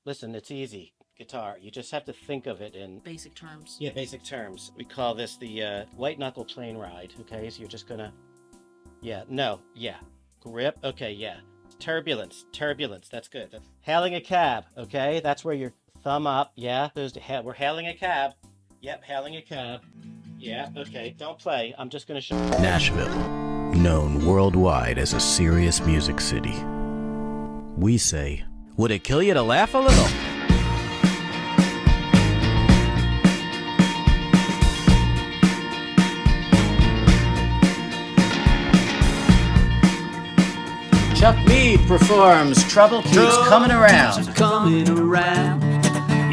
Listen, it's easy. Guitar. You just have to think of it in basic terms. Yeah, basic terms. We call this the white knuckle train ride. Okay, so you're just gonna. Yeah. No. Yeah. Grip. Okay. Yeah. Turbulence. Turbulence. That's good. Hailing a cab. Okay, that's where your thumb up. Yeah. We're hailing a cab. Yep. Hailing a cab. Yeah. Okay. Don't play. I'm just gonna show. Nashville, known worldwide as a serious music city. We say, would it kill you to laugh a little? Chuck Mead performs Trouble Keeps Coming Around.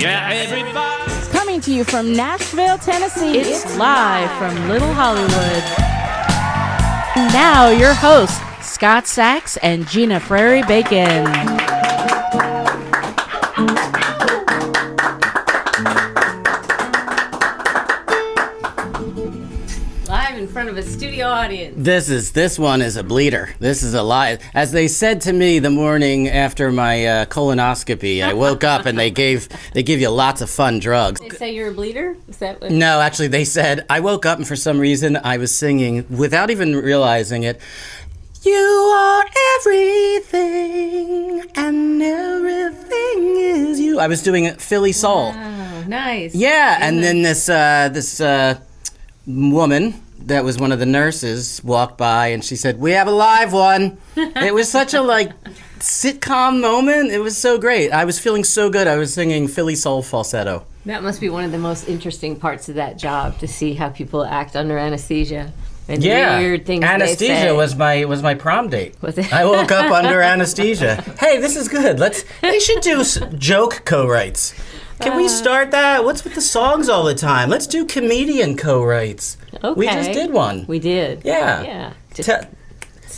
Yeah, everybody. Coming to you from Nashville, Tennessee. It's live from Little Hollywood. Now your hosts, Scot Sax and Gina Frary Bacon. Live in front of a studio audience. This one is a bleeder. This is a lie. As they said to me the morning after my colonoscopy, I woke up and they give you lots of fun drugs. They say you're a bleeder? Is that what? No, actually, they said I woke up and for some reason I was singing without even realizing it. You are everything, and everything is you. I was doing Philly soul. Oh, nice. Yeah, and then this woman that was one of the nurses walked by and she said, "We have a live one." It was such a sitcom moment. It was so great. I was feeling so good. I was singing Philly soul falsetto. That must be one of the most interesting parts of that job, to see how people act under anesthesia. And weird things anesthesia they say. was my prom date. Was it? I woke up under anesthesia. Hey, this is good. They should do joke co-writes. Can we start that? What's with the songs all the time? Let's do comedian co-writes. Okay. We just did one. We did. Yeah. Yeah.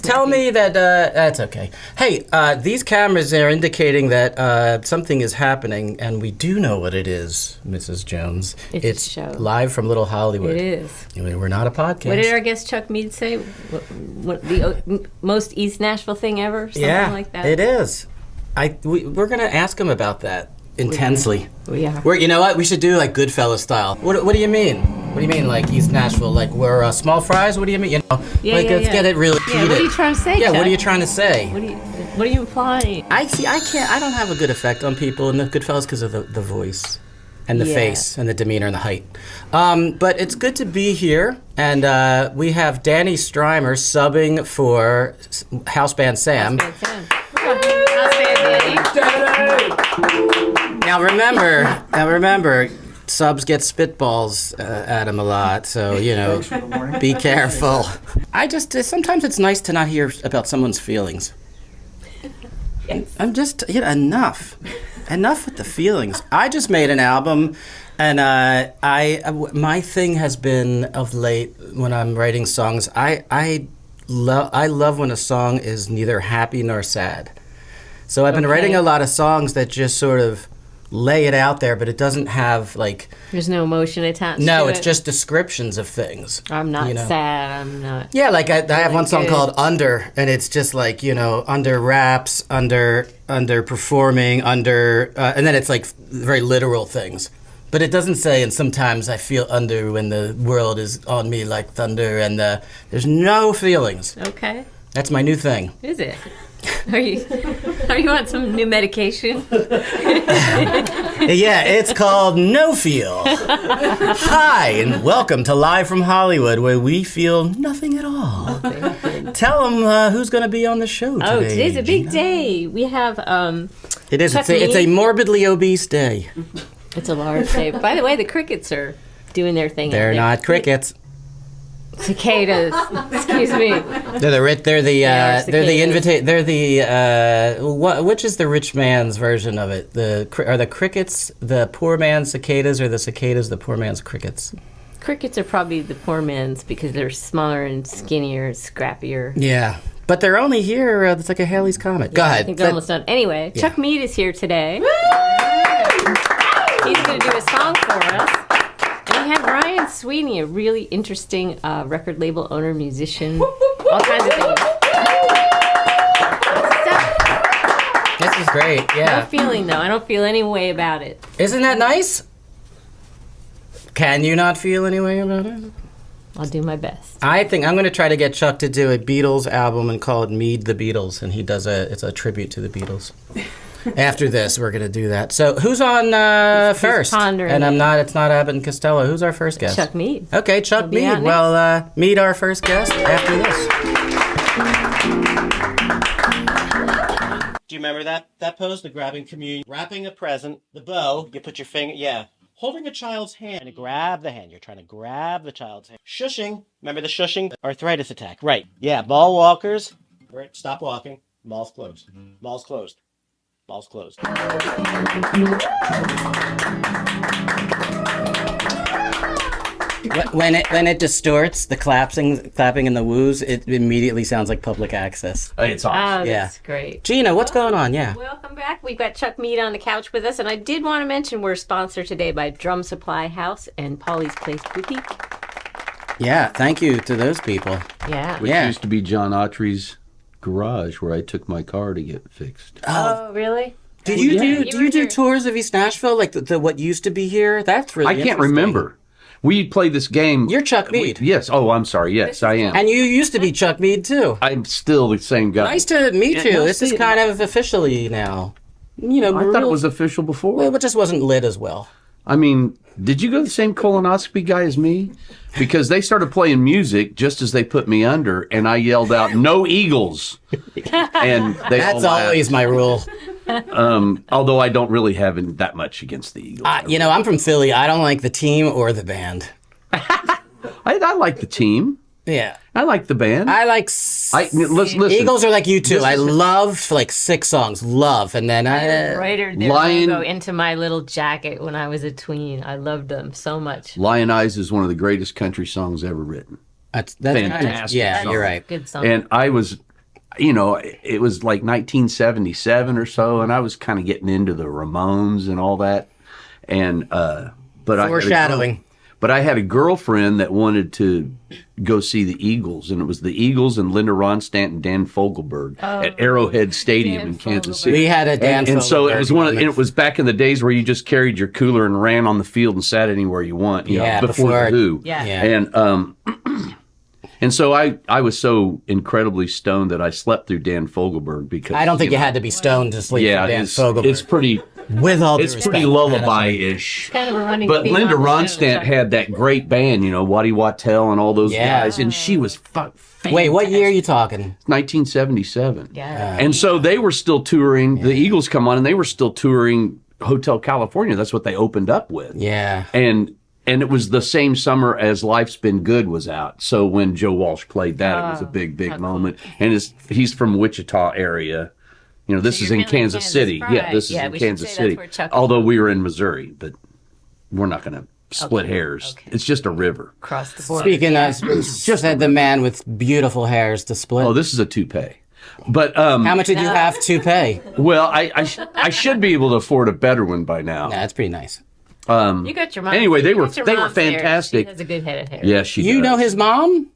Tell me that that's okay. Hey, these cameras are indicating that something is happening, and we do know what it is, Mrs. Jones. It's a show. Live from Little Hollywood. It is. We're not a podcast. What did our guest Chuck Mead say? What the most East Nashville thing ever? Something like that? It is. We're going to ask him about that intensely. We are. You know what? We should do Goodfellas style. What do you mean? What do you mean, East Nashville? We're small fries? What do you mean? Let's get it really heated. What are you trying to say, Yeah, Chuck? what are you trying to say? What are you implying? I don't have a good effect on people in the Goodfellas because of the voice and the face and the demeanor and the height. But it's good to be here, and we have Danny Strymer subbing for House Band Sam. House Band Danny. Now remember, subs get spitballs at him a lot, so be careful. Sometimes it's nice to not hear about someone's feelings. Yes. I'm just enough with the feelings. I just made an album, and my thing has been of late when I'm writing songs. I love when a song is neither happy nor sad. So I've been writing a lot of songs that just sort of lay it out there, but it doesn't have There's no emotion attached to it. No, it's just descriptions of things. I'm not sad, I'm not... Yeah, I have one song called Under, and it's just under raps, under performing, and then it's very literal things. But it doesn't say, and sometimes I feel under when the world is on me like thunder, and there's no feelings. Okay. That's my new thing. Is it? Are you on some new medication? Yeah, it's called No Feel. Hi, and welcome to Live from Hollywood, where we feel nothing at all. Tell them who's going to be on the show today. Oh, today's a big Gina. day. We have It is. Chuck It's a Mead. morbidly obese day. It's a large day. By the way, the crickets are doing their thing. They're out there. not crickets. Cicadas. Excuse me. They're which is the rich man's version of it? Are the crickets the poor man's cicadas, or the cicadas the poor man's crickets? Crickets are probably the poor man's because they're smaller and skinnier, scrappier. Yeah, but they're only here. It's like a Halley's Comet. Go ahead. I think they're almost done. Anyway, Yeah. Chuck Mead is here today. He's going to do a song for us. And we have Ryan Sweeney, a really interesting record label owner, musician, all kinds of things. This is great. No Yeah. feeling though. I don't feel any way about it. Isn't that nice? Can you not feel any way about it? I'll do my best. I think I'm going to try to get Chuck to do a Beatles album and call it Mead the Beatles, and he does it's a tribute to the Beatles. After this, we're going to do that. So who's on first? pondering And it. it's not Abbott and Costello. Who's our first guest? Chuck Mead. Okay, Chuck He'll be on Mead. next. Well, meet our first guest after this. Do you remember that pose? The grabbing communion, wrapping a present, the bow. You put your finger, holding a child's hand and grab the hand. You're trying to grab the child's hand. Shushing. Remember the shushing? Arthritis attack. Right. Yeah. Mall walkers. All right. Stop walking. Mall's closed. Mall's closed. Mall's closed. When it distorts, the clapping and the woos, it immediately sounds like public access. It's awesome. Oh, Yeah. that's great. Gina, what's going on? Yeah. Welcome back. We've got Chuck Mead on the couch with us, and I did want to mention we're sponsored today by Drum Supply House and Polly's Place Boutique. Yeah, thank you to those people. Yeah. Which Yeah. used to be John Autry's garage where I took my car to get fixed. Oh, really? Did you Yeah. do You do were you do here. tours of East Nashville, like the what used to be here? That's really I can't interesting. remember. We played this game. You're Chuck Mead. Yes. Oh, I'm sorry. Yes, I am. And you used to be Chuck Mead too. I'm still the same guy. Nice to meet you. nice This is to- kind of officially now. You know, I thought it was official before. well, it just wasn't lit as well. I mean, did you go the same colonoscopy guy as me? Because they started playing music just as they put me under, and I yelled out, "No Eagles!" And they all That's laughed. always my rule. Although I don't really have that much against the Eagles. You know, I'm from Philly. I don't like the team or the band. I like the team. Yeah. I like the band. Listen. Eagles are like you too. This I is- love like 6 songs. Love. And then I Embroidered their Lion- logo into my little jacket when I was a tween. I loved them so much. Lion Eyes is one of the greatest country songs ever written. that's Fantastic yeah, song. you're right. Good song. And I was, it was like 1977 or so, and I was kind of getting into the Ramones and all that. And but Foreshadowing. I had a girlfriend that wanted to go see the Eagles, and it was the Eagles and Linda Ronstadt and Dan Fogelberg at Arrowhead Stadium Dan in Kansas Fogelberg. City. We had a Dan and so it Fogelberg was moment. it was back in the days where you just carried your cooler and ran on the field and sat anywhere you want. You Yeah, know, before before- the Who. Yeah. Yeah. And so I was so incredibly stoned that I slept through Dan Fogelberg because I don't think you had to be stoned to sleep yeah, for Dan it's, Fogelberg. it's pretty With all due it's respect. pretty lullaby-ish. kind of a running But theme Linda on the show, Ronstadt Chuck. had that great band, Waddy Wattell and all those Yeah. guys, and she was Wait, what year are you talking? 1977. Yeah. And so they were still touring. The Eagles come on, and they were still touring Hotel California. That's what they opened up with. Yeah. And it was the same summer as Life's Been Good was out. So when Joe Walsh played that, it was a big moment. And he's from Wichita area. This is you're in feeling Kansas Kansas City. pride. Yeah, this is Yeah, in we should Kansas say City. that's where Chuck is Although from. we were in Missouri, but we're not going to split hairs. Okay. It's just a river. Across the board. Speaking of, just had the man with beautiful hairs to split. Oh, this is a toupee. But How much did you have to pay? well, I should be able to afford a better one by now. Nah, that's pretty nice. You got your mom. Anyway, they you were got your they were mom's hair. fantastic. She has a good head of hair. Yeah, she. You does. know his mom?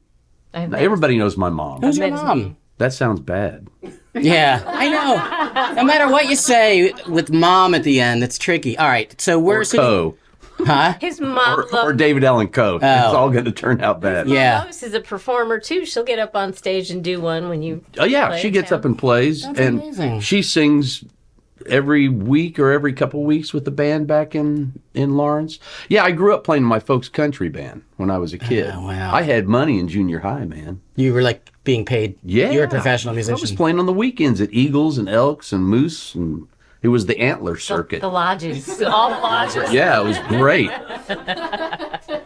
I've met- Everybody knows my mom. Who's your met his mom? That sounds bad. Yeah, I know. No matter what you say with mom at the end, it's tricky. All right, so we're Or Co. Huh? His mom Or David Allen Coe. It's Oh. all going to turn out bad. Yeah. Lois is a performer too. She'll get up on stage and do one when you. Oh yeah, play she in gets town. up and plays, That's and amazing. she sings every week or every couple weeks with the band back in Lawrence. Yeah, I grew up playing in my folks' country band when I was a kid. Oh, wow. I had money in junior high, man. You were like being paid. Yeah, You're a professional I was musician. playing on the weekends at Eagles and Elks and Moose, and it was the Antler circuit. The lodges, all the lodges. Yeah, it was great.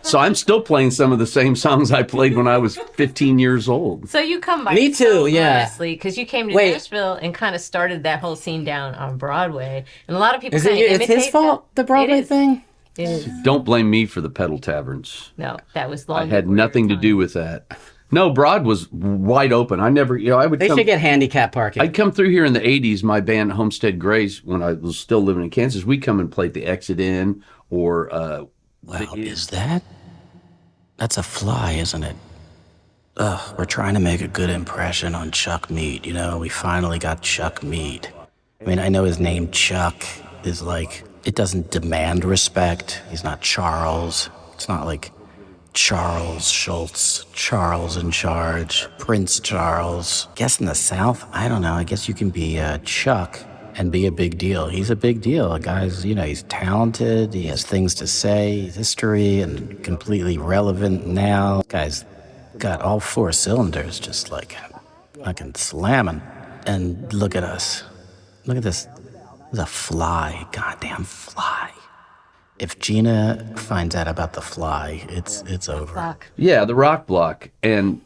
So I'm still playing some of the same songs I played when I was 15 years old. So you come by. Me too, yeah. Honestly, because you came to Wait. Nashville and kind of started that whole scene down on Broadway, and a lot of people. Is it? kinda It's his imitate fault. that. The Broadway It is. thing. It is. Don't blame me for the pedal taverns. No, that was long. I had before your nothing to time. do with that. No, Broad was wide open. I never, I would They come, should get handicap parking. I'd come through here in the 80s, my band Homestead Grace, when I was still living in Kansas, we'd come and play at the Exit Inn or, Well, is that? That's a fly, isn't it? Ugh, we're trying to make a good impression on Chuck Mead. We finally got Chuck Mead. I mean, I know his name Chuck is like, it doesn't demand respect. He's not Charles. It's not like Charles Schultz, Charles in charge, Prince Charles. Guess in the South, I don't know, I guess you can be Chuck and be a big deal. He's a big deal. A guy's, he's talented, he has things to say, history, and completely relevant now. Guy's got all 4 cylinders just like fucking slamming. And look at us. Look at this. There's a fly, goddamn fly. If Gina finds out about the fly, it's over. Yeah, the Rock Block. And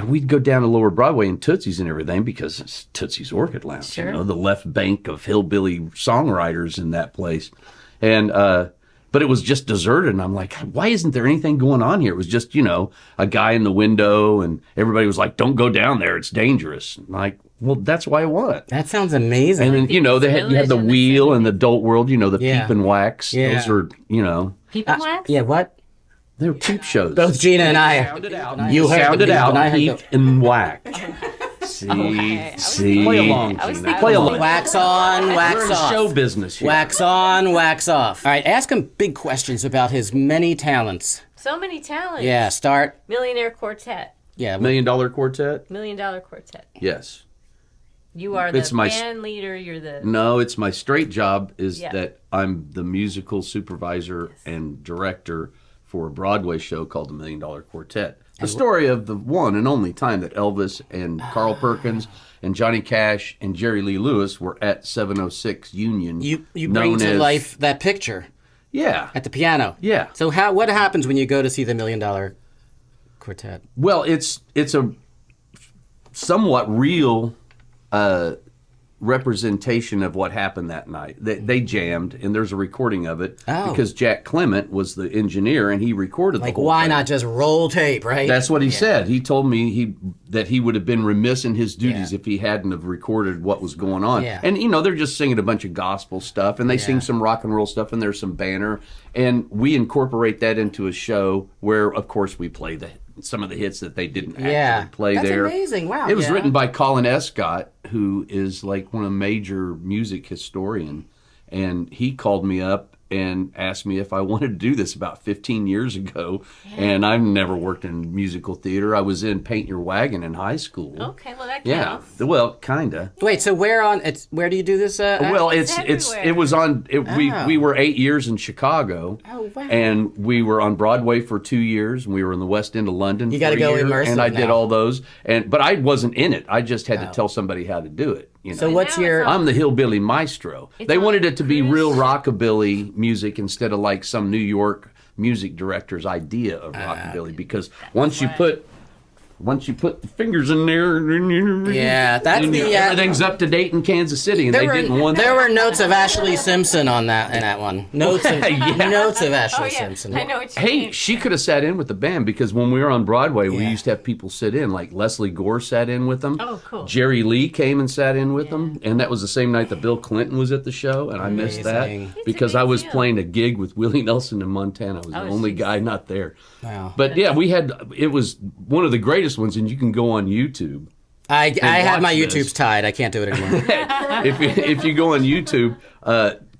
we'd go down to Lower Broadway and Tootsie's and everything because it's Tootsie's Orchid Lounge, Sure. the left bank of hillbilly songwriters in that place. And but it was just deserted, and I'm like, why isn't there anything going on here? It was just, a guy in the window, and everybody was like, don't go down there, it's dangerous. And I'm like, well, that's what I want. That sounds amazing. And then, you had the wheel and the adult world, the Yeah. peep and wax. Yeah. Those are, Peep and wax? Yeah, what? they're peep shows. Both Gina and I. You heard sounded the peep, out, and I heard peep and wax. See, play along. I was Gina. thinking Play along. Wax on, wax We're in off. show business here. Wax on, wax off. All right, ask him big questions about his many talents. So many talents. Yeah, start. Millionaire Quartet. Yeah. $1 Million Quartet? $1 Million Quartet. Yes. You are the It's my- band leader. You're the... No, it's my straight job is Yeah. that I'm the musical supervisor and director for a Broadway show called The $1 Million Quartet. The story of the one and only time that Elvis and Carl Perkins and Johnny Cash and Jerry Lee Lewis were at 706 Union. You bring known to as- life that picture Yeah. at the piano. Yeah. So what happens when you go to see the $1 Million Quartet? Well, it's a somewhat real representation of what happened that night. They jammed, and there's a recording of it because Jack Clement was the engineer, and he recorded the Like, whole why thing. not just roll tape, right? That's what he said. He told me that he would have been remiss in his duties Yeah. if he hadn't have recorded what was going on. Yeah. And they're just singing a bunch of gospel stuff, and they sing some rock and roll stuff, and there's some banner, and we incorporate that into a show where, of course, we play some of the hits that they didn't actually play That's there. amazing. Wow. It was written by Colin Escott, who is like one of the major music historian, and he called me up and asked me if I wanted to do this about 15 years ago. And I've never worked in musical theater. I was in Paint Your Wagon in high school. Okay, well, that Yeah, counts. well, kinda. Wait, so where do you do this? Well, It's it was on. We were 8 years in Chicago. Oh, wow. And we were on Broadway for 2 years, and we were in the West End of London. You got to go immersive and I did now. all those. But I wasn't in it. I just had to tell somebody how to do it. So what's now your? it's on- I'm the hillbilly maestro. It's They on wanted it to be cruise real ship. rockabilly music instead of like some New York music director's idea of rockabilly. Because once you put the fingers in there, Yeah, that's then the. everything's up to date in Kansas City, and they didn't want there that. were notes of Ashley Simpson on that one. Notes of notes of Ashley Oh, yeah. Simpson. I know what you Hey, mean. she could have sat in with the band because when we were on Broadway, we Yeah. used to have people sit in. Like Leslie Gore sat in with them. Oh, cool. Jerry Lee came and sat in with them, and that was the same night that Bill Clinton was at the show, and I missed that Amazing. It's a because big I was deal. playing a gig with Willie Nelson in Montana. I was the Oh, only jeez. guy not there. Wow. But yeah, it was one of the greatest ones, and you can go on YouTube. I have my watch this. YouTube's tied. I can't do it anymore. If you go on YouTube,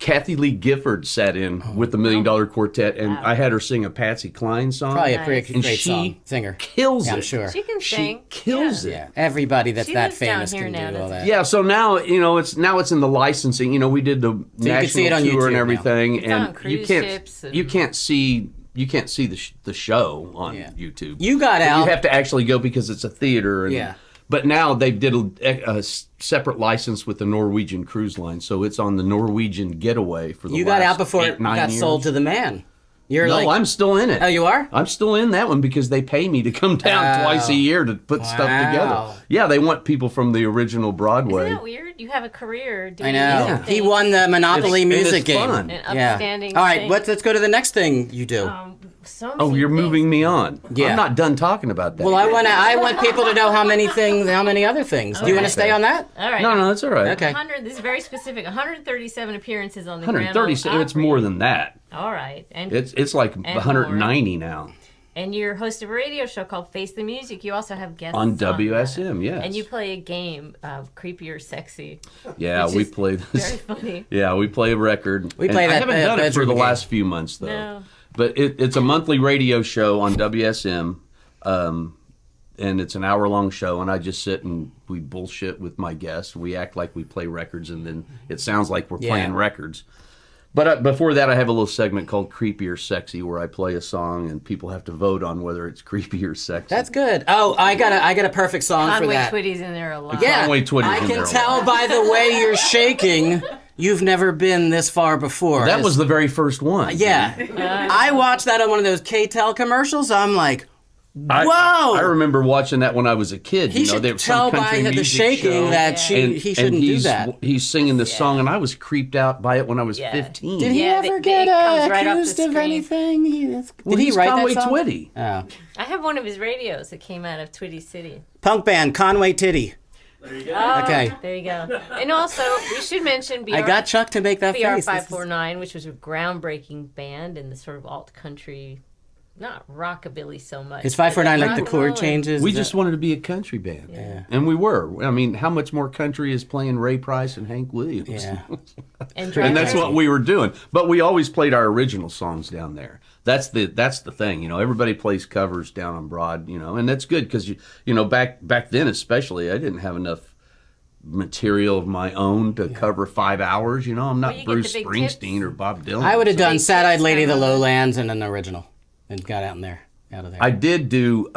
Kathy Lee Gifford sat in with the $1 Million Quartet, and I had her sing a Patsy Cline song. Probably a pretty And great she song singer. kills Yeah, I'm it. sure. She can She sing. kills it. Yeah, everybody that's She that lives down famous here can now, do all doesn't that. Yeah, so now it's in the licensing. We did the can national see it on tour YouTube and now. everything, It's on and cruise ships and- you can't see the show on Yeah. YouTube. You got But out. You have to actually go because it's a theater. And, Yeah. But now they did a separate license with the Norwegian Cruise Line, so it's on the Norwegian Getaway for the You got last out before 8, it 9 got years. sold to the man. You're No, like, I'm still in it. Oh, you are? I'm still in that one because they pay me to come down twice a year to put stuff together. Wow. Yeah, they want people from the original Broadway. Isn't that weird? You have a career doing I know. these He things. won the Monopoly It's- music it's game. fun. An Yeah. upstanding All right, thing. let's go to the next thing you do. So Oh, many you're things. moving me on. Yeah. I'm not done talking about that. Well, I want people to know how many other things. Do you want to stay on that? All right. No, that's all right. Okay. 100. This is very specific. 137 appearances on the 130. Grand Ole It's more than that. Opry. All right. And It's like 190 now. And you're host of a radio show called Face the Music. You also have guests On that. WSM, yes. And you play a game, Creepy or Sexy. Yeah, which we is play this. Very funny. Yeah, we play a record. We And play I that haven't done it for bedroom the game. last few months, though. No. But it's a monthly radio show on WSM, and it's an hour-long show, and I just sit and we bullshit with my guests. We act like we play records, and then it sounds like we're playing records. But before that, I have a little segment called Creepy or Sexy, where I play a song, and people have to vote on whether it's creepy or sexy. That's good. Oh, I got a perfect song for Conway that. Twitty's in there a lot. Yeah, Conway Twitty's I in can there a tell lot. by the way you're shaking. You've never been this far before. That was the very first one. Yeah. I watched that on one of those K-Tel commercials. I'm like, whoa! I remember watching that when I was a kid. He should there was tell some by country the music shaking show, that he shouldn't do he's, that. He's singing this song, and I was creeped out by it when I was 15. Did he Yeah, ever it get comes right off the accused of screen. anything? Well, Did he he's write Conway that song? Twitty. Oh. I have one of his radios that came out of Twitty City. Punk band, Conway Titty. Oh, Okay. There you go. And also, we should mention BR, I got Chuck to make that BR face. 549, which was a groundbreaking band in the sort of alt country, not rockabilly so much. Is 549 but like the rock and chord roll and- changes? We Is just that- wanted to be a country band. Yeah. And we were. I mean, how much more country is playing Ray Price and Hank Williams? Yeah. And And that's what we were doing. But we always played our original songs down there. That's the thing, you know. Everybody plays covers down on Broad, you know, and that's good because you know back then especially, I didn't have enough material of my own to cover 5 hours. You know, I'm not you get Bruce the big Springsteen tips. or Bob Dylan. I would have So- done Sad-Eyed Lady of the Tips, Lowlands and an original and got out of there. I did do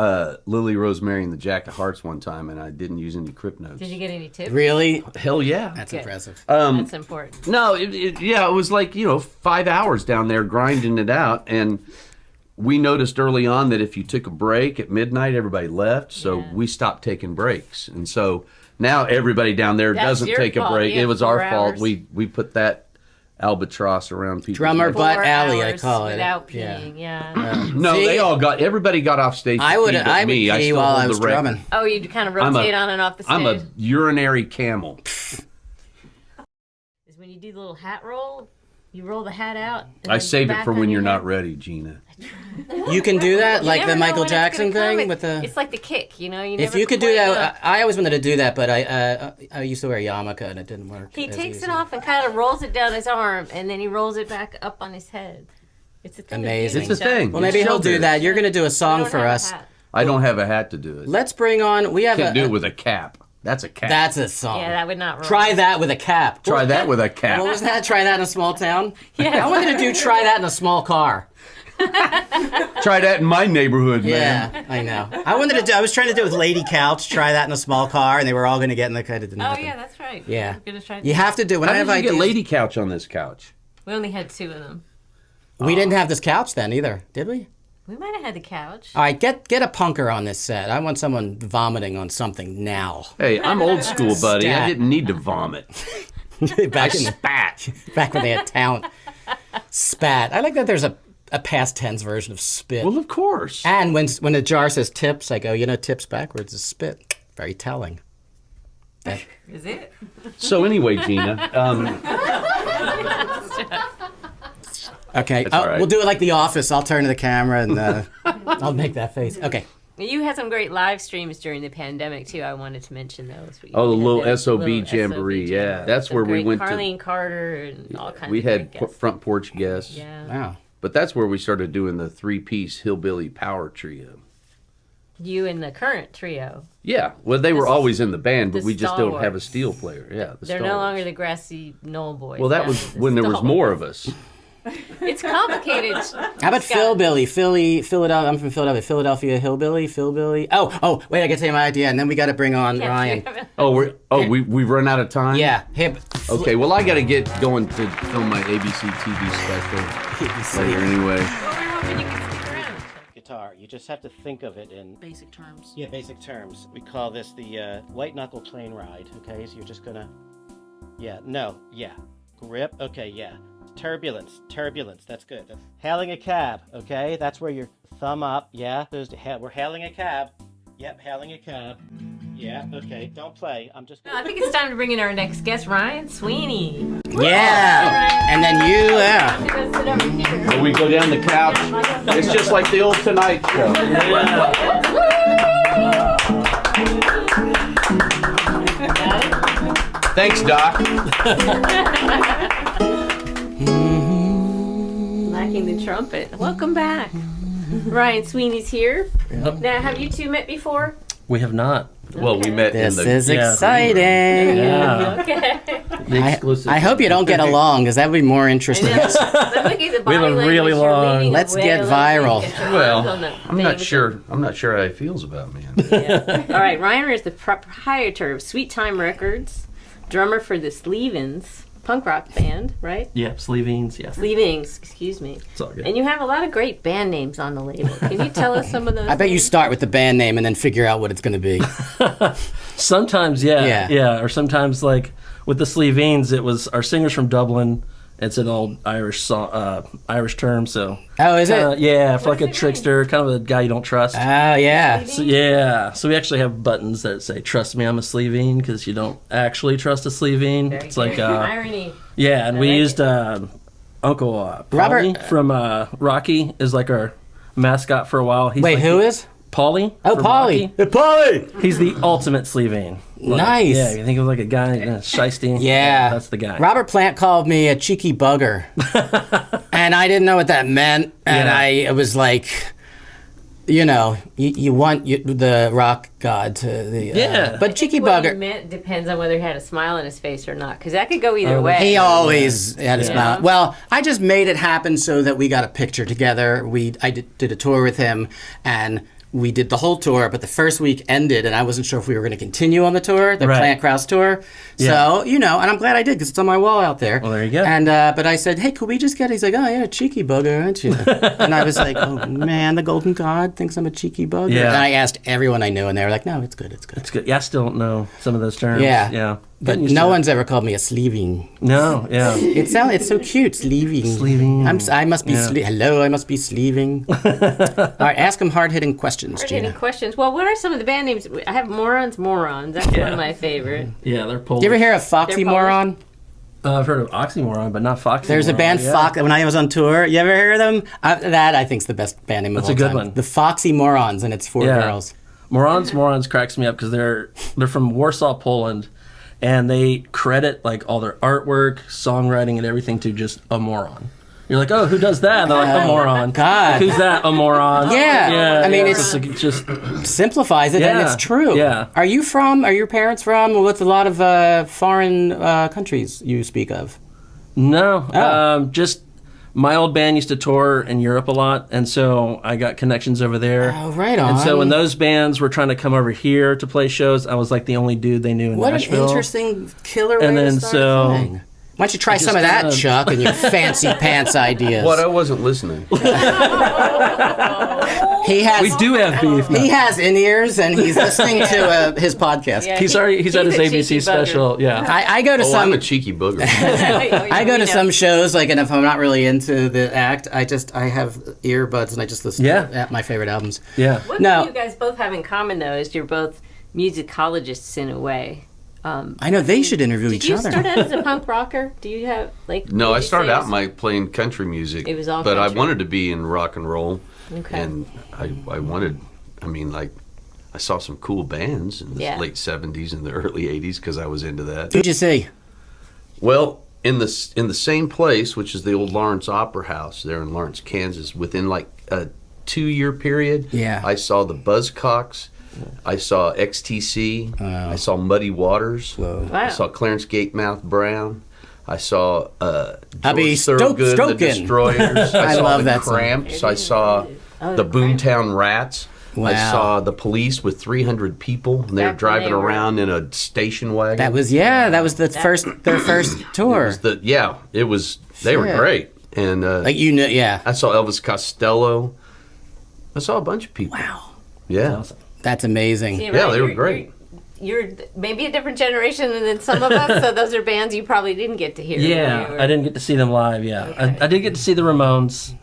Lily Rosemary and the Jack of Hearts one time, and I didn't use any crypt notes. Did you get any tips? Really? Hell yeah. That's Good. impressive. That's important. No, it was like, you know, 5 hours down there grinding it out. And we noticed early on that if you took a break at midnight, everybody left. So we stopped taking breaks. And so now everybody down there That's doesn't your take a fault. break. You It have was our 4 fault. hours. We put that albatross around people. Drummer butt 4 alley, I hours call it. without Yeah. peeing, yeah. No, See? everybody got off stage. I to would pee but I would me. I pee still while hold I the was record. drumming. Oh, you kind of I'm rotate on and off the stage. I'm a urinary camel. Is when you do the little hat roll, you roll the hat out. and I then save it back for on when your you're not head. ready, Gina. You can do that, You like never the know Michael when it's Jackson gonna come. thing with the. It's like the kick, you know. You If never you could do quite know. that, I always wanted to do that, but I used to wear a yarmulke and it didn't work. He as takes it easy. off and kind of rolls it down his arm, and then he rolls it back up on his head. It's a thing. Amazing. It's a thing. Well, maybe It's he'll showbiz. do that. You're going to do a song for us. I don't have a hat to do it. Let's bring on. We have Can't do a. it with a cap. That's a cap. That's a song. Yeah, that would not roll. Try that with a cap. Try that with a cap. What was that? Try that in a small town? Yeah. I wanted to do try that in a small car. Try that in my neighborhood, man. Yeah, I know. I was trying to do it with Lady Couch, try that in a small car, and they were all going to get in the car. It didn't Oh happen. yeah, that's right. Yeah. We're gonna try. You have to do. When How I did have you get ideas, Lady Couch on this couch? We only had 2 of them. we didn't have this couch then either, did we? We might have had the couch. All right, get a punker on this set. I want someone vomiting on something now. Hey, I'm old school, buddy. I Stat. didn't need to vomit. back in Spat. back when they had talent. Spat. I like that. There's a past tense version of spit. Well, of course. And when the jar says tips, I go, tips backwards is spit. Very telling. Is it? So anyway, Gina, Okay, all right. we'll do it like The Office. I'll turn to the camera and I'll make that face. Okay. You had some great live streams during the pandemic too. I wanted to mention those. You Oh, the had little those SOB little jamboree, SOB yeah. That's Some where we great went to- Carlene Carter and all kinds. we of had great guests. front porch guests. Yeah. Wow. But that's where we started doing the 3-piece hillbilly power trio. You and the current trio. Yeah, well, they were always in the band, but the we just don't have a stalwarts. steel player. Yeah, the They're no stalwarts. longer the grassy knoll boys. Well, that Now was they're when there was stalwarts. more of us. It's complicated. How about Philbilly? Philadelphia. I'm from Philadelphia. Philadelphia hillbilly. Philbilly. Oh, wait! I got to tell you my idea, and then we got to bring on Ryan. We've run out of time. Yeah. Hip. Okay, well, I got to get going to film my ABC TV special later anyway. Well, we're hoping you can stick around. Guitar. You just have to think of it in Basic terms. basic terms. We call this the white knuckle plane ride. Okay, so you're just gonna, grip. Okay, yeah. Turbulence. That's good. Hailing a cab. Okay, that's where your thumb up. Yeah, we're hailing a cab. Yep, hailing a cab. Yeah, okay. Don't play. I'm just. I think it's time to bring in our next guest, Ryan Sweeney. Yeah. And then you, I'm gonna sit over here. So we go down the couch. It's just like the old Tonight Show. Thanks, Doc. Lacking the trumpet. Welcome back. Ryan Sweeney's here. Yep. Now, have you two met before? We have not. Well, we met this in the. is Yeah. exciting. Yeah. Okay. The exclusive. I hope you don't get along, because that would be more interesting. I'm looking at the We have body a language. really You're long- leaning Let's away, get like, viral. get your arms Well, on the I'm thing not with sure. I'm not sure how he feels about me. Yeah. All right, Ryan is the proprietor of Sweet Time Records, drummer for the Sleevins punk rock band, right? Yeah, Sleevings. Yes. Sleevings, excuse me. It's all good. And you have a lot of great band names on the label. Can you tell us some of those? I bet you names? start with the band name and then figure out what it's going to be. Sometimes, yeah. Or sometimes, like with the Sleevings, it was our singer's from Dublin. It's an old Irish song, Irish term. So. Oh, is it? Yeah, for like a does it trickster, kind of a guy you don't trust. Oh, yeah. So, yeah, so we actually have buttons that say "Trust me, I'm a Sleevine," because you don't actually trust a Sleevine. Very It's like, good. Irony. yeah, and I we like used Uncle Robert- Paulie from Rocky is like our mascot for a while. He's Wait, like who is? Paulie? Oh, from Paulie. Rocky. Paulie. He's the ultimate Sleevine. Nice. Yeah, you think of like a guy, shiesty. Yeah. That's the guy. Robert Plant called me a cheeky bugger. And I didn't know what that meant. And Yeah. I was like, you know, you want the rock god to the. Yeah. But cheeky What you bugger. meant depends on whether he had a smile on his face or not, because that could go either Oh, way. He always had a Yeah. smile. Well, I just made it happen so that we got a picture together. I did a tour with him, and we did the whole tour, but the first week ended, and I wasn't sure if we were going to continue on the tour, the Right. Plant Krause tour. So, you know, and I'm glad I did, because it's on my wall out there. Well, there you go. And but I said, hey, could we just get? He's like, oh yeah, cheeky bugger, aren't you? And I was like, oh man, the golden god thinks I'm a cheeky bugger. Yeah. And I asked everyone I knew, and they were like, no, it's good, it's good. It's good. Yeah, I still don't know some of those terms. Yeah. Yeah. But Getting used no to it. one's ever called me a sleeving. No, yeah. It's so cute, sleeving. Sleeving. I must be Yeah. hello, I must be sleeving. All right, ask him hard-hitting questions, Hard-hitting Gina. questions. Well, what are some of the band names? I have Morons. That's one Yeah. of my favorite. Yeah, they're Polish. You ever hear of Foxy They're Moron? I've heard of Oxymoron, but not Foxy. There's a band yeah. Fox. When I was on tour, you ever hear of them? That I think's the best band name of That's all a good time. one. The Foxy Morons, and it's four Yeah. girls. Morons cracks me up because they're from Warsaw, Poland, and they credit like all their artwork, songwriting, and everything to just a moron. You're like, oh, who does that? And they're like, a moron. God. Who's that? A moron. Yeah. I mean, it's just Simplifies it, and Yeah. it's true. Yeah. Are your parents from? What's a lot of foreign countries you speak of? no. Oh. Just my old band used to tour in Europe a lot, and so I got connections over there. Oh, right on. And so when those bands were trying to come over here to play shows, I was like the only dude they knew in What Nashville. an interesting killer way And to then start so- a thing. Why don't you try some of just that, kinda- Chuck, and your fancy pants ideas? What? I wasn't listening. He has. We do have beef. He has in-ears, and he's listening to his podcast. Yeah, He's at his a ABC cheeky bugger. special. Yeah. I go to Oh, some. I'm a cheeky booger. I go to some shows, like, and if I'm not really into the act, I have earbuds and I just listen to my favorite albums. Yeah. What No. do you guys both have in common, though, is you're both musicologists in a way. I know they should interview Did each you other. start out as a punk rocker? Do you have, like... No, would I you started say out it's- my playing country music. It was all but country. I wanted to be in rock and roll, Okay. and I wanted. I mean, like, I saw some cool bands in the Yeah. late '70s and the early '80s because I was into that. Who'd you see? Well, in the same place, which is the old Lawrence Opera House there in Lawrence, Kansas, within like a 2-year period, Yeah. I saw the Buzzcocks, I saw XTC, I saw Muddy Waters, Whoa. Wow. I saw Clarence Gatemouth Brown, I saw I'll be George Thorogood, the stroking. Destroyers, I saw love the that song. Cramps, I saw the Boomtown Rats. I Wow. saw the Police with 300 people, and they were Back when driving they were- around in a station wagon. That was their first tour. It was they were Shit. great, and Like you know, yeah. I saw Elvis Costello. I saw a bunch of people. Wow, Yeah, Awesome. that's amazing. Yeah, they were you're- great. You're maybe a different generation than some of us, so those are bands you probably didn't get to hear. when you Yeah, were- I didn't get to see them live. Yeah, Okay. I did get to see the Ramones,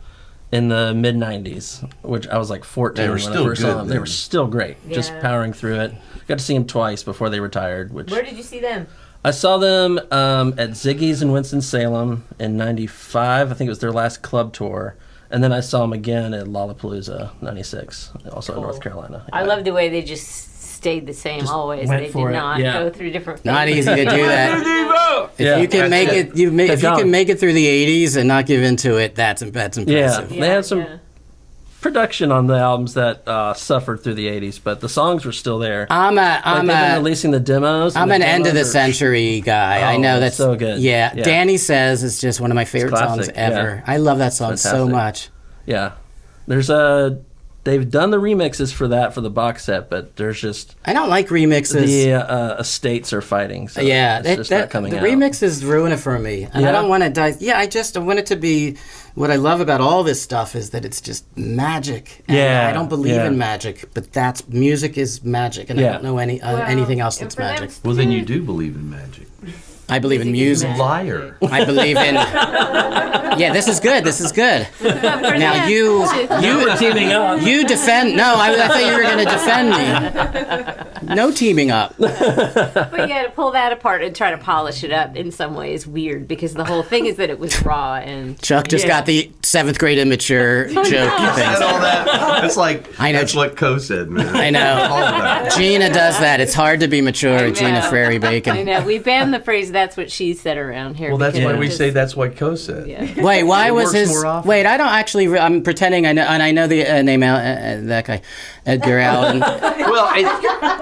in the mid 90s, which I was like 14 They were when I still first saw good them. They then. were still great, just Yeah. powering through it. Got to see them twice before they retired. Which Where did you see them? I saw them at Ziggy's in Winston-Salem in '95. I think it was their last club tour. And then I saw them again at Lollapalooza '96, also in North Carolina. I love the way they just stayed the same always. went They did for it, not yeah. go through different Not phases. easy to do that. If Yeah. you can make it, if you Kept can going. make it through the '80s and not give into it, that's impressive. Yeah, they had some yeah. production on the albums that suffered through the '80s, but the songs were still there. I'm Like, they've been a releasing the demos. and I'm the an end of the demos are- century guy. I Oh, know it's that's so good. Yeah, Yeah. Danny Says is just one of my favorite songs classic, ever. yeah. I love that song so Fantastic. much. Yeah, there's they've done the remixes for the box set, but there's just I don't like remixes. the estates are fighting. So Yeah, it's just not coming the out. remixes ruin it for me, and I Yeah? don't want to die. Yeah, I want it to be. What I love about all this stuff is that it's just magic. And Yeah, I don't believe yeah. in magic, but that's music is magic, and I Yeah. don't know Well, anything else and that's for them magic. Well, then you do believe in magic. I believe in music. Liar. I believe in. Yeah, this is good. This is good. Now you We're teaming up. you defend. No, I thought you were going to defend me. No teaming up. But you got to pull that apart and try to polish it up in some way is weird because the whole thing is that it was raw and Chuck just got the 7th grade immature joke And thing. all that. It's like I know. that's what Co said, man. I know. All of that. Gina does that. It's hard to be mature. Gina know. Frary I Bacon. know we banned the phrase "that's what she said" around here. Well, that's because why it we just- say that's what Co said. Yeah. Wait, why It was works his? more often. Wait, I don't actually. I'm pretending I know, and I know the name. That guy, Edgar Allan. Well,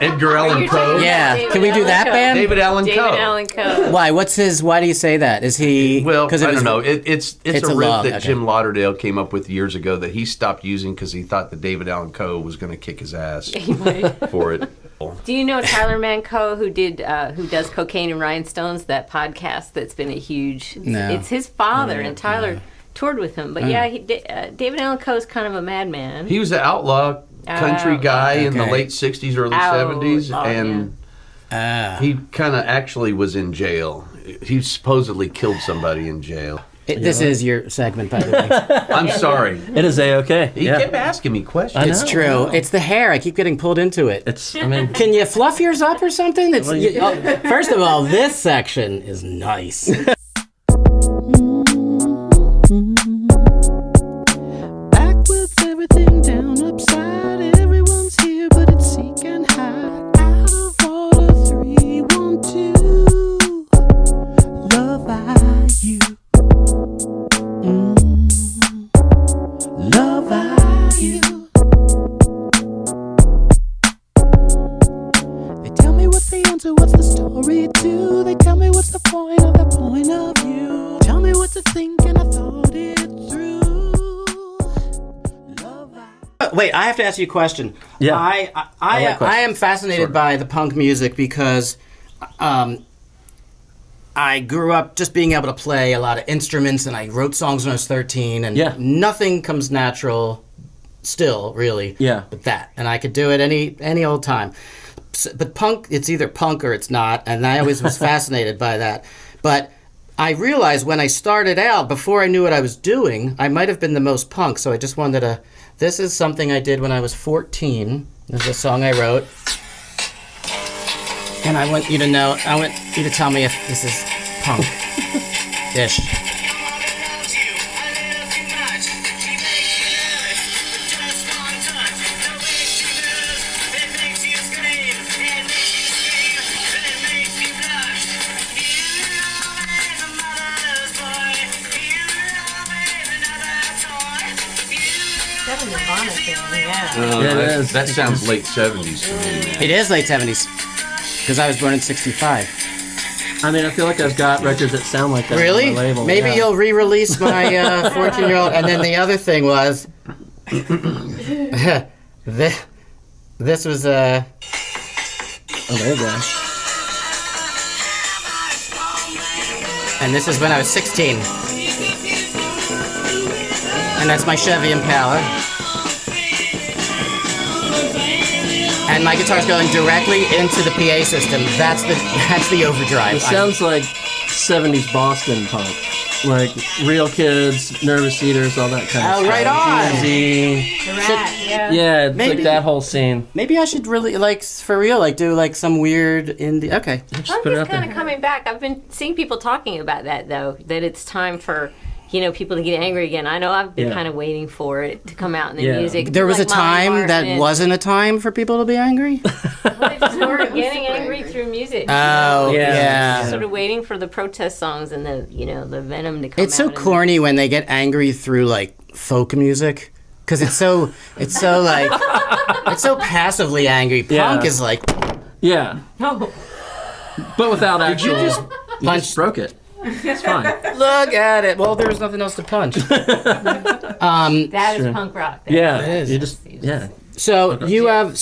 Edgar Allan You're Poe. talking Yeah. David Can we do Allan that Coe. band? David Allan David Coe. Allan Coe. Why? What's his? Why do you say that? Is he? Well, I of his- don't know. It's It's a a riff log, that okay. Jim Lauderdale came up with years ago that he stopped using because he thought that David Allan Coe was going to kick his ass for it. Do you know Tyler Mancoe who does Cocaine and Rhinestones, that podcast that's been a huge. No. It's his father, and Tyler toured with him. But yeah, David Allan Coe is kind of a madman. He was an outlaw country guy in the Okay. late 60s, early Outlaw, 70s, yeah. and he kind of actually was in jail. He supposedly killed somebody in jail. This is your segment, by the way. I'm sorry. It is a-okay. He Yeah. kept asking me questions. I It's know. true. It's the hair. I keep getting pulled into it. It's, I mean, Can you fluff yours up or something? First of all, this section is nice. Backwards, everything down upside. Everyone's here, but it's seek and hide. Out of order, 3, 1, 2. Love I you. Love I you. They tell me what's the answer, what's the story to. They tell me what's the point of the point of view. Tell me what to think and I thought it through. Love I Wait, I have to ask you a question. Yeah. I like questions. am fascinated by the punk music because I grew up just being able to play a lot of instruments, and I wrote songs when I was 13, and Yeah. nothing comes natural still, really. Yeah. But that, and I could do it any old time. But punk, it's either punk or it's not, and I always was fascinated by that. But I realized when I started out, before I knew what I was doing, I might have been the most punk, so I just wanted to... This is something I did when I was 14. This is a song I wrote. And I want you to know, I want you to tell me if this is punk-ish. Yeah, it is. That sounds late 70s to me, man. It is late 70s, because I was born in 65. I mean, I feel like I've got records that sound like that. Really? On my label. Maybe yeah. you'll re-release my 14-year-old. And then the other thing was, this was Oh, there you go. and this is when I was 16. And that's my Chevy Impala. And my guitar's going directly into the PA system. That's the overdrive. It sounds like 70s Boston punk. like Real Kids, Nervous Eaters, all that kind of stuff. Right on. DMZ. The Rat, yeah. Yeah, it's Maybe- like that whole scene. Maybe I should really, like, for real, like, do, like, some weird indie... Okay. Just Punk put it is out kind of there. coming back. I've been seeing people talking about that, though, that it's time for, people to get angry again. I know I've been Yeah. kind of waiting for it to come out in the Yeah. music. There was Like a time Molly that Martin. wasn't a time for people to be angry? Well, they just weren't getting angry through music. Oh, yeah. Sort of waiting for the protest songs and the, the venom to come out. It's so and- corny when they get angry through, like, folk music. Because it's so, like, it's so passively angry. Punk Yeah. is like, Yeah, Oh, but without actual. just You punch? just broke it. It's fine. Look at it. Well, there was nothing else to punch. that is punk rock. Yeah, It is. you just yeah. So you have,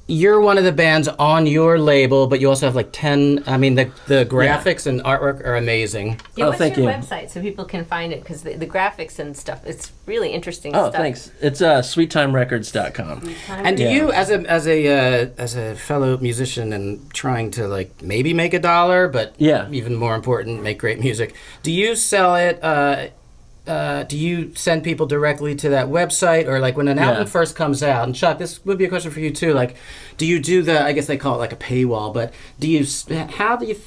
you're one of the bands on your label, but you also have like 10, I mean, the graphics and artwork are amazing. Yeah, Oh, what's thank your you. website so people can find it? Because the graphics and stuff, it's really interesting Oh, stuff. thanks. It's sweettimerecords.com. And do you, as a fellow musician and trying to like maybe make $1, but Yeah. even more important, make great music, do you sell it? Do you send people directly to that website, or like when an album Yeah. first comes out? And Chuck, this would be a question for you too. Like, do you do I guess they call it like a paywall, but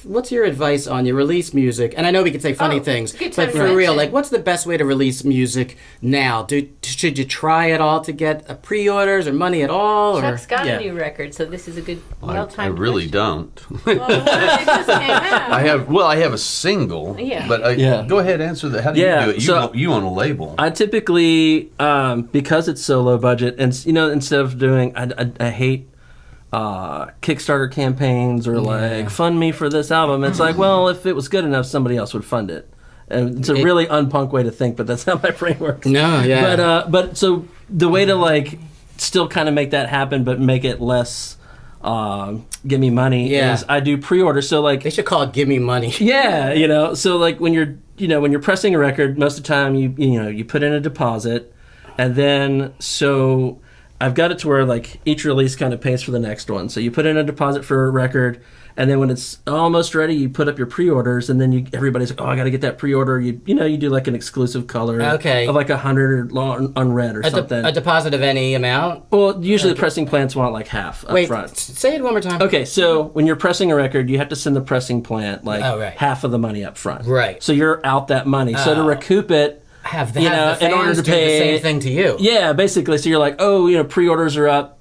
what's your advice on your release music? And I know we could say funny things, good time but to for real, mention. like, what's the best way to release music now? Should you try at all to get pre-orders or money at all? Or Chuck's got Yeah. a new record, so this is a good, I well-timed really question. don't. Well, it just came out. I have a single, Yeah. but Yeah. go ahead, answer that. How do Yeah, you do it? so- You own a label. I typically, because it's so low budget, and instead of doing, I hate Kickstarter campaigns or like fund me for this album. It's like, well, if it was good enough, somebody else would fund it. And it's a really unpunk way to think, but that's how my brain works. No, yeah. But so the way to like still kind of make that happen, but make it less give me money is I do pre-order. So like They should call it "Give Me Money." yeah, so like when you're pressing a record, most of the time you put in a deposit, and then so I've got it to where like each release kind of pays for the next one. So you put in a deposit for a record, and then when it's almost ready, you put up your pre-orders, and then everybody's like, oh, I got to get that pre-order. You do like an exclusive color of like 100 unread or something. A deposit of any amount. Well, usually the pressing plants want like half up Wait, front. say it one more time. Okay, so when you're pressing a record, you have to send the pressing plant like half of the money up front. Right. So you're out that money. So to recoup it, Have the in fans order to do pay the same thing to you. yeah, basically. So you're like, oh, pre-orders are up,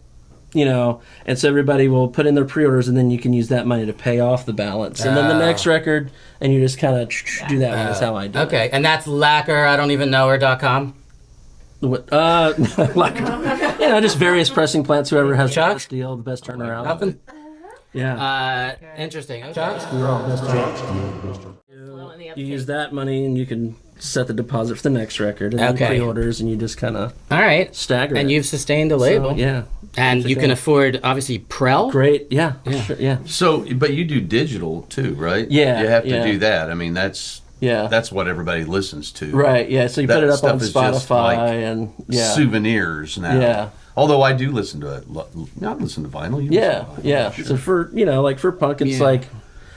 and so everybody will put in their pre-orders, and then you can use that money to pay off the balance, and then the next record, and you just kind of do that. That's how I do. it. Okay, and that's lacquer, I don't even know her.com. What? Like, just various pressing plants. Whoever has the Chuck? best deal, the best turnaround. Nothing? Yeah. Interesting. Okay. Well, in the You uptake. use that money, and you can set the deposit for the next record, and then Okay. pre-orders, and you just kind of All right. stagger. And it. you've sustained a label. So, yeah. And you can afford, obviously, Prel. Great. Yeah. Sure, yeah. So, but you do digital too, right? Yeah, You have to yeah. do that. I mean, that's Yeah. what everybody listens to. Right. Yeah. So you That put it up stuff on is just Spotify like and yeah. souvenirs now. Yeah. Although I do listen to it. Not listen to vinyl. You Yeah. listen to vinyl, Yeah. sure. So for like for punk, it's Yeah. like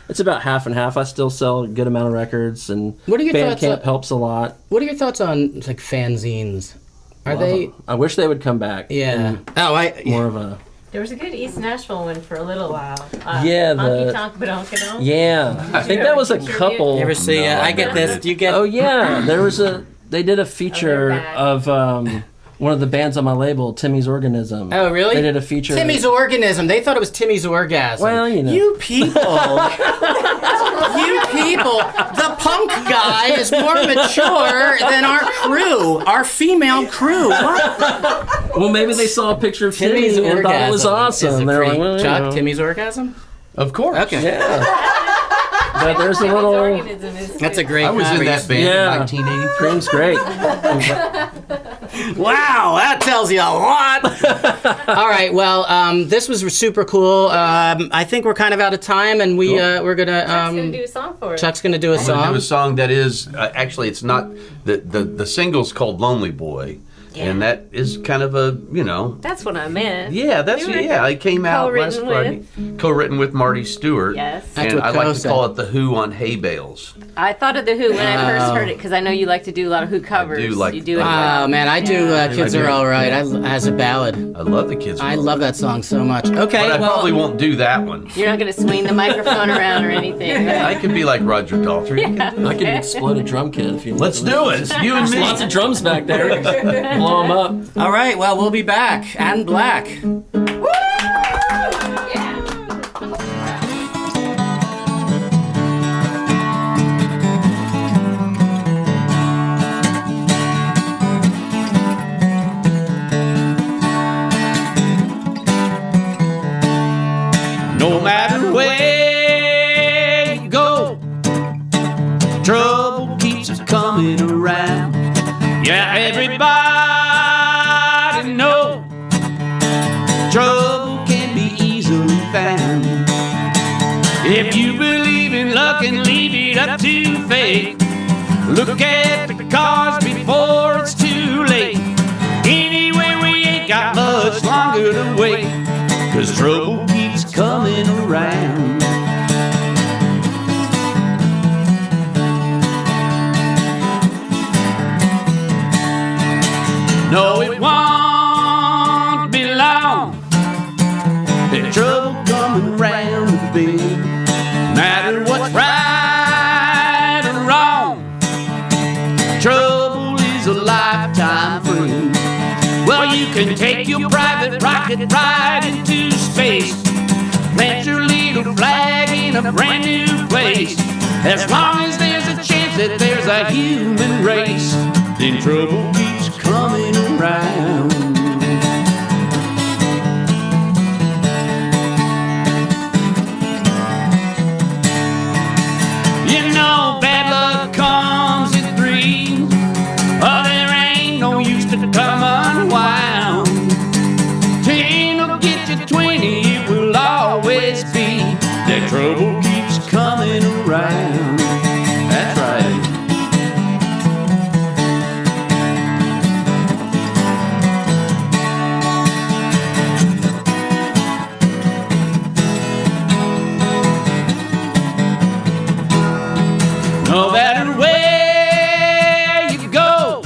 it's about half and half. I still sell a good amount of records, and What are your thoughts Bandcamp on- helps a lot. What are your thoughts on like fanzines? Are Love they? 'em. I wish they would come back. Yeah. and Oh, More of a. There was a good East Nashville one for a little while. Yeah, Honky the- Tonk Badonkadonk. Yeah. I think that was a Picture of couple. You ever see? No, I get this. Do you get? Oh yeah, they did a feature back. of one of the bands on my label, Timmy's Organism. Oh, really? They did a feature. Timmy's Organism. They thought it was Timmy's Orgasm. Well, you know. You people. You people. The punk guy is more mature than our crew, our female crew. What? Well, maybe they saw a picture of Timmy's Timmy and Orgasm. thought it was Is awesome. it They're pretty- like, well, you Chuck, know. Timmy's Orgasm? Of course. Okay. Yeah. But there's a Timmy's little. Organism is That's a good. great I was in that band Yeah. in 1983. Cream's great. Wow, that tells you a lot. All right, well, this was super cool. I think we're kind of out of time, and we're gonna. Chuck's gonna do a song for us. Chuck's gonna do a I'm gonna song. do a song that is actually it's not the single's called Lonely Boy, And that is kind of a, That's what I meant. yeah, that's, They were yeah, it came out last co-written Friday. Co-written with Marty Stewart. Yes. That's And what I like Ko to said. call it the Who on hay bales. I thought of the Who when I first heard it because I know you like to do a lot of Who covers. do like- you do it. Oh man, I do. Kids I do. Are All Right. As a ballad. I love the kids. I love that song so much. Okay, But I well, probably won't do that one. You're not going to swing the microphone around or anything. I Right? could be like Roger Daltrey. I could explode a drum kit if you need Let's to. do it. It's you and There's me. lots of drums back there. Blow them up. all right. Well, we'll be back and black. No matter where you go, trouble keeps coming around. Yeah, everybody knows trouble can be easily found. If you believe in luck and leave it up to fate, look at the cards before it's too late. Anyway, we ain't got much longer to wait, 'cause trouble keeps coming around. No, it won't be long. There's trouble coming around the bend. Matter what's right or wrong, trouble is a lifetime friend. Well, you can take your private rocket right into space, plant your little flag in a brand new place. As long as there's a chance that there's a human race, then trouble keeps coming around. You know bad luck comes in threes. Oh, there ain't no use to come unwound. 10 will get you 20, it will always be that trouble keeps coming around. That's right. No matter where you go,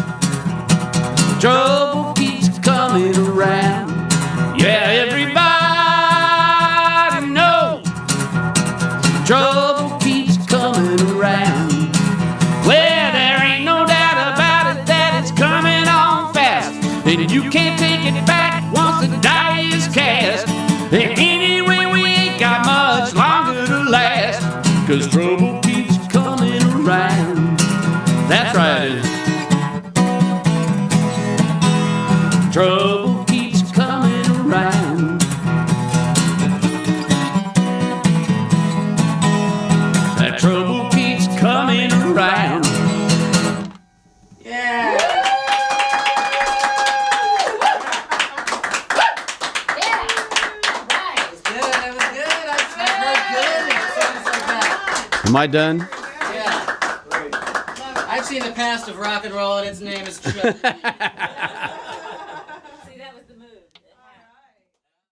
trouble keeps coming around. Yeah, everybody knows trouble keeps coming around. Well, there ain't no doubt about it that it's coming on fast, and you can't take it back once the die is cast. And anyway, we ain't got much longer to last, 'cause trouble keeps coming around. That's right. Trouble keeps coming around. That trouble keeps coming around. Am I done? I've seen the past of rock and roll, and its name is Chuck. See, that was the move.